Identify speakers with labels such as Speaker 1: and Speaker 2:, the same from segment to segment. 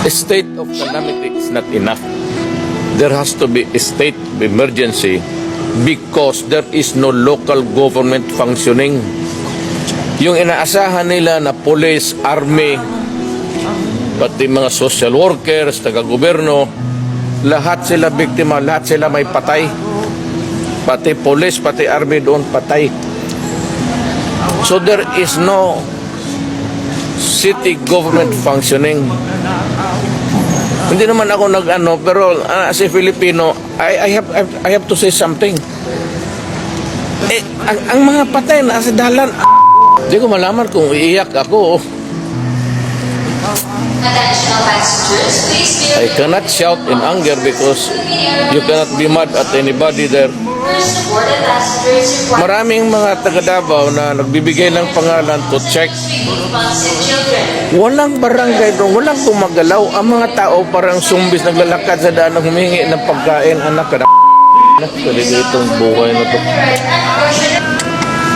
Speaker 1: A state of calamity is not enough. There has to be a state of emergency because there is no local government functioning. Yung inaasahan nila na police, army, pati mga social workers, taga-gobyerno, lahat sila biktima, lahat sila may patay. Pati police, pati army doon patay. So there is no city government functioning. Hindi naman ako nag-ano, pero as a Filipino, I have to say something. Ang mga patay na sa dalan, hindi ko malaman kung iiyak ako. I cannot shout in anger because you cannot be mad at anybody there. Maraming mga taga-Davao na nagbibigay ng pangalan to check. Walang barangay doon, walang gumagalaw. Ang mga tao parang zumbis naglalakad sa daan ng humingi ng pagkain. Anak ka na itong buhay na to.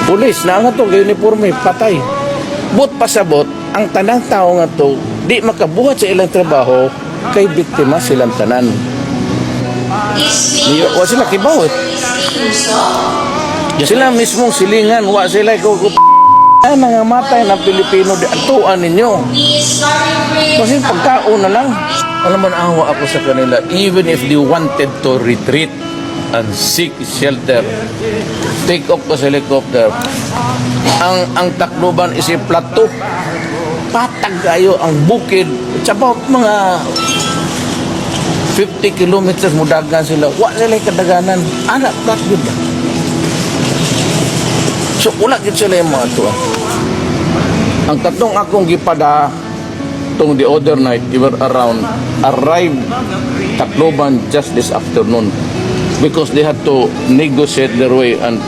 Speaker 1: Pulis na nga to, uniforme, patay. But pasabot, ang tanang tao nga to, di makabuhat sa ilang trabaho, kay biktima silang tanan. Wa sila kibaw. Sila mismong silingan, wa sila nangamatay na Pilipino di atuan ninyo. Kasi pagkaon na lang. Alam mo, naawa ako sa kanila, even if they wanted to retreat and seek shelter, take off sa helicopter, ang takluban is a plateau. Patag kayo ang bukid. It's about mga 50 kilometers mudagan sila. Wa sila kadaganan. Anak, that good ba? So, ulat yun sila yung mga ito. Ang tatlong akong gipada tong the other night, they were arrived Tacloban just this afternoon because they had to negotiate their way and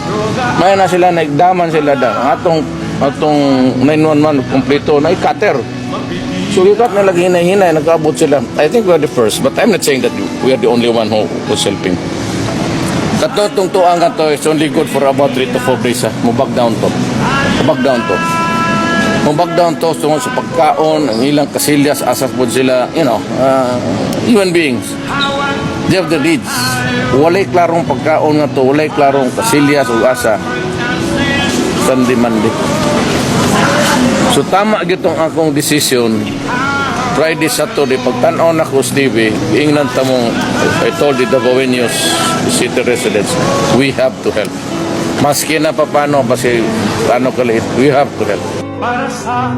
Speaker 1: may na sila, naigdaman sila da. Atong 911 kompleto na cutter. So ikat na lagi hinay-hinay, nag-abot sila. I think we are the first, but I'm not saying that we are the only one who was helping. Katotong tuang ka to, it's only good for about 3 to 4 days. Mubag down to. Mubag down to tungkol sa pagkaon, ang ilang kasilyas, asas po sila, human beings. They have the needs. Walay klarong pagkaon nga to, walay klarong kasilyas o asa. Sunday, Monday. So tama gitong akong decision. Friday, Saturday, pagtanaw na ko, Stevie, ingnan tamong, I told the Davaoenos, the city residents, we have to help. Maski na papano, kasi ano kaliit, we have to help.
Speaker 2: Para sa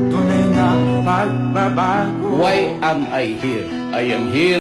Speaker 2: tunay na pagbabago.
Speaker 1: Why am I here? I am here